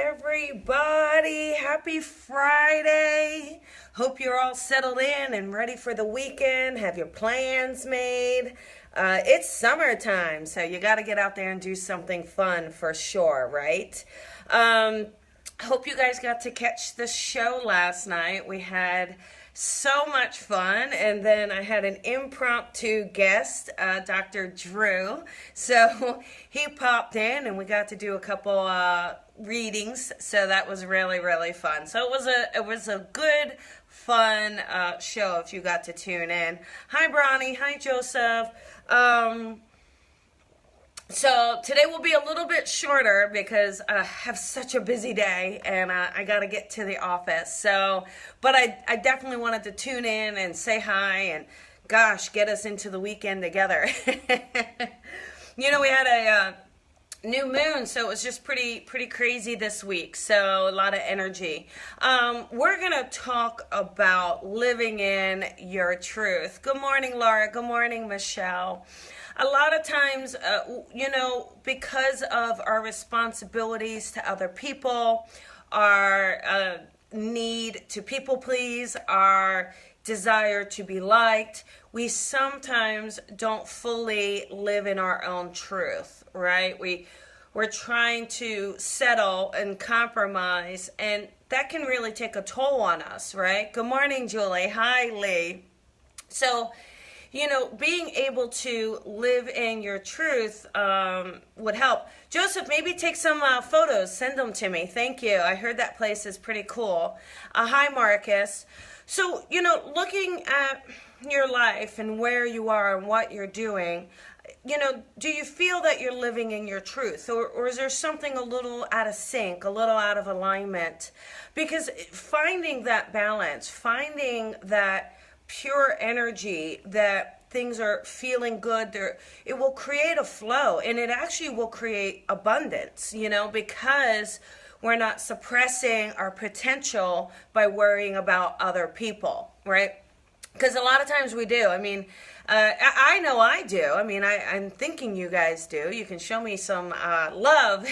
everybody. Happy Friday. Hope you're all settled in and ready for the weekend. Have your plans made. It's summertime, so you got to get out there and do something fun for sure, right? Hope you guys got to catch the show last night. We had so much fun, and then I had an impromptu guest, Dr. Drew. So he popped in, and we got to do a couple readings. So that was really, really fun. So it was a good, fun show. If you got to tune in. Hi, Bronny. Hi, Joseph. So today will be a little bit shorter because I have such a busy day and I got to get to the office. So, but I definitely wanted to tune in and say hi and gosh, get us into the weekend together. You know, we had a new moon, so it was just pretty crazy this week. So a lot of energy. We're going to talk about living in your truth. Good morning, Laura. Good morning, Michelle. A lot of times, because of our responsibilities to other people, our need to people please, our desire to be liked, we sometimes don't fully live in our own truth, right? We're trying to settle and compromise, and that can really take a toll on us, right? Good morning, Julie. Hi, Lee. So, being able to live in your truth would help. Joseph, maybe take some photos. Send them to me. Thank you. I heard that place is pretty cool. Hi, Marcus. So, looking at your life and where you are and what you're doing, do you feel that you're living in your truth? Or is there something a little out of sync, a little out of alignment? Because finding that balance, finding that pure energy, that things are feeling good, it will create a flow, and it actually will create abundance, because we're not suppressing our potential by worrying about other people, right? Because a lot of times we do. I mean, I know I do. I mean, I'm thinking you guys do. You can show me some love.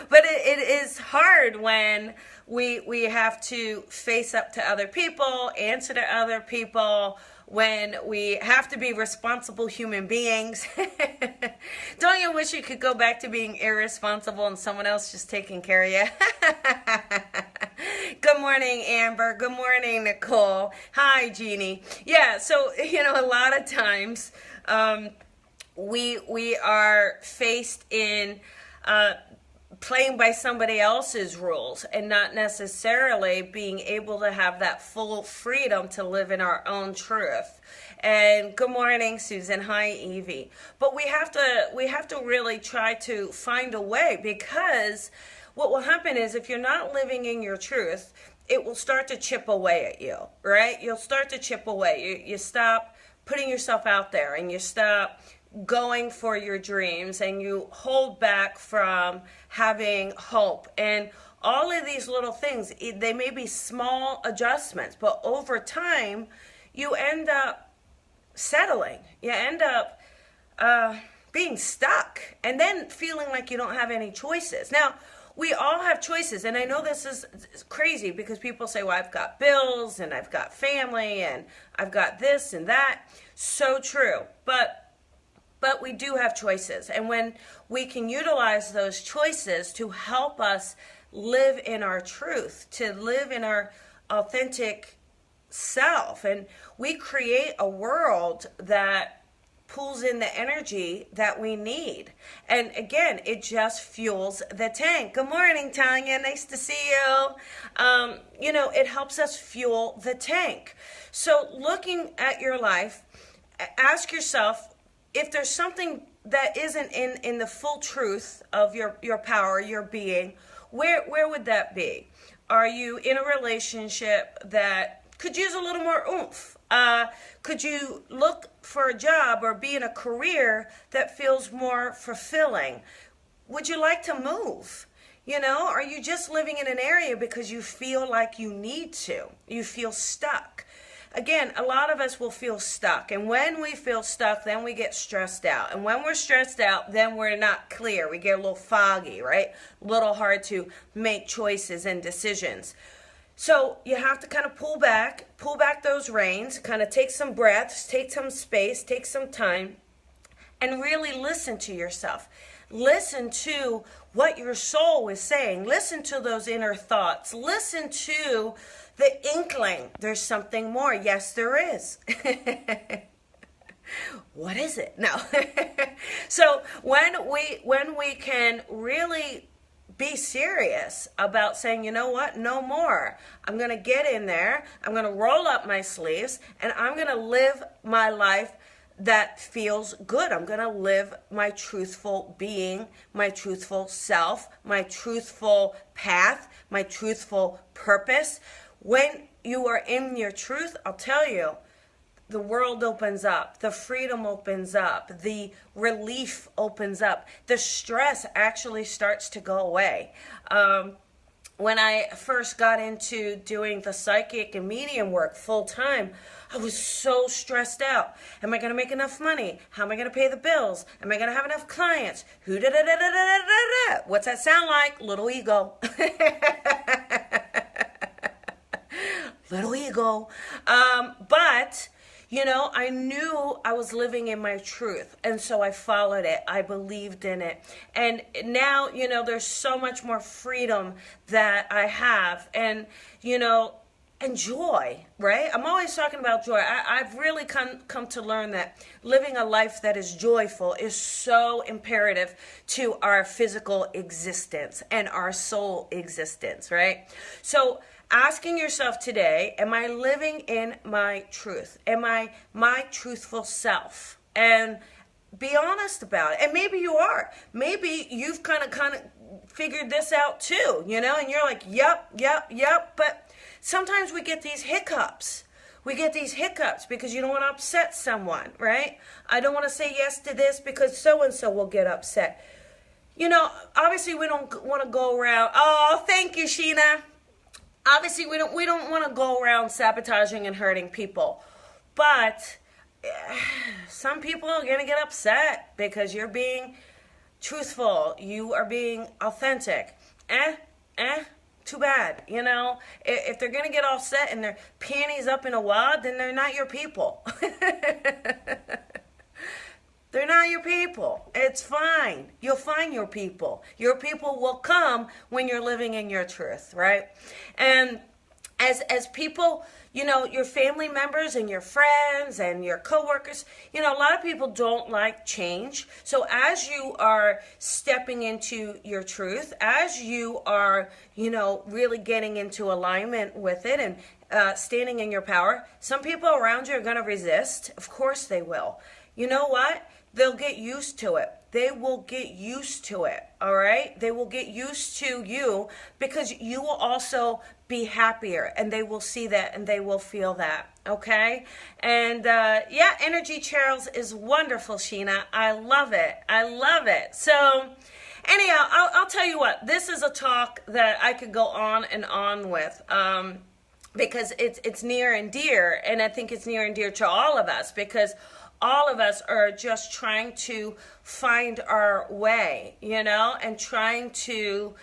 But it is hard when we have to face up to other people, answer to other people, when we have to be responsible human beings. Don't you wish you could go back to being irresponsible and someone else just taking care of you? Good morning, Amber. Good morning, Nicole. Hi, Jeannie. Yeah, so, a lot of times we are faced in playing by somebody else's rules and not necessarily being able to have that full freedom to live in our own truth. And good morning, Susan. Hi, Evie. But we have to really try to find a way, because what will happen is if you're not living in your truth, it will start to chip away at you, right? You'll start to chip away. You stop putting yourself out there, and you stop going for your dreams, and you hold back from having hope. And all of these little things, they may be small adjustments, but over time you end up settling. You end up being stuck, and then feeling like you don't have any choices. Now, we all have choices, and I know this is crazy because people say, well, I've got bills and I've got family and I've got this and that. So true. But we do have choices, and when we can utilize those choices to help us live in our truth, to live in our authentic self, and we create a world that pulls in the energy that we need. And again, it just fuels the tank. Good morning, Tanya. Nice to see you. It helps us fuel the tank. So looking at your life, ask yourself, if there's something that isn't in the full truth of your power, your being, where would that be? Are you in a relationship that could use a little more oomph? Could you look for a job or be in a career that feels more fulfilling? Would you like to move? Are you just living in an area because you feel like you need to? You feel stuck. again, a lot of us will feel stuck. And when we feel stuck, then we get stressed out. And when we're stressed out, then we're not clear. We get a little foggy, right? A little hard to make choices and decisions. So you have to kind of pull back those reins, kind of take some breaths, take some space, take some time, and really listen to yourself. Listen to what your soul is saying. Listen to those inner thoughts. Listen to the inkling. There's something more. Yes, there is. What is it? No. So when we can really be serious about saying, you know what, no more. I'm going to get in there. I'm going to roll up my sleeves, and I'm going to live my life that feels good. I'm going to live my truthful being, my truthful self, my truthful path, my truthful purpose. When you are in your truth, I'll tell you, the world opens up, the freedom opens up, the relief opens up, the stress actually starts to go away. When I first got into doing the psychic and medium work full time, I was so stressed out. Am I going to make enough money? How am I going to pay the bills? Am I going to have enough clients? What's that sound like? Little ego. Little ego. But you know, I knew I was living in my truth, and so I followed it. I believed in it. And now, you know, there's so much more freedom that I have, and, you know, and joy, right? I'm always talking about joy. I've really come to learn that living a life that is joyful is so imperative to our physical existence and our soul existence, right? So asking yourself today, am I living in my truth? Am I my truthful self? And be honest about it. And maybe you are. Maybe you've kind of figured this out too, you know, and you're like, yep. But sometimes we get these hiccups. We get these hiccups because you don't want to upset someone, right? I don't want to say yes to this because so-and-so will get upset. You know, obviously we don't want to go around, oh, thank you, Sheena. Obviously, we don't want to go around sabotaging and hurting people, but some people are going to get upset because you're being truthful. You are being authentic. Too bad. You know, if they're going to get upset and their panties up in a wad, then they're not your people. They're not your people. It's fine. You'll find your people. Your people will come when you're living in your truth, right? And as people, you know, your family members and your friends and your coworkers, you know, a lot of people don't like change. So as you are stepping into your truth, as you are, you know, really getting into alignment with it and standing in your power, some people around you are going to resist. Of course they will. You know what? They'll get used to it. They will get used to it, all right? They will get used to you because you will also be happier, and they will see that and they will feel that, okay? And yeah, Energy Charles is wonderful, Sheena. I love it. I love it. So anyhow, I'll tell you what, this is a talk that I could go on and on with because it's near and dear, and I think it's near and dear to all of us because all of us are just trying to find our way, you know, and trying to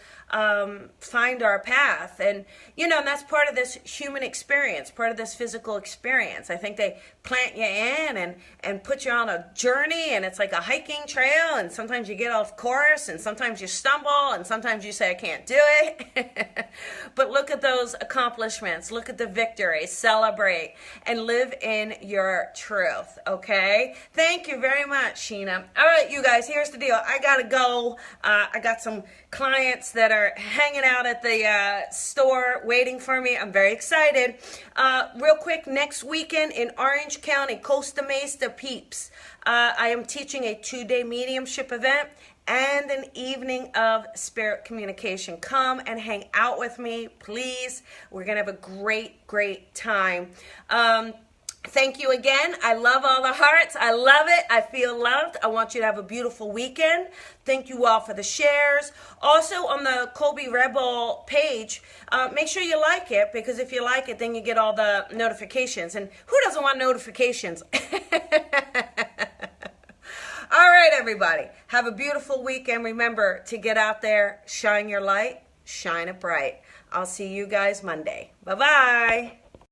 find our path. And, you know, and that's part of this human experience, part of this physical experience. I think they plant you in and put you on a journey, and it's like a hiking trail, and sometimes you get off course, and sometimes you stumble, and sometimes you say, I can't do it. But look at those accomplishments. Look at the victory. Celebrate and live in your truth, okay? Thank you very much, Sheena. All right, you guys, here's the deal. I got to go. I got some clients that are hanging out at the store waiting for me. I'm very excited. Real quick, next weekend in Orange County, Costa Mesa peeps, I am teaching a 2-day mediumship event and an evening of spirit communication. Come and hang out with me, please. We're going to have a great time. Thank you again. I love all the hearts. I love it. I feel loved. I want you to have a beautiful weekend. Thank you all for the shares. Also on the Colby Rebel page, make sure you like it, because if you like it, then you get all the notifications. And who doesn't want notifications? All right, everybody. Have a beautiful weekend. Remember to get out there, shine your light, shine it bright. I'll see you guys Monday. Bye-bye.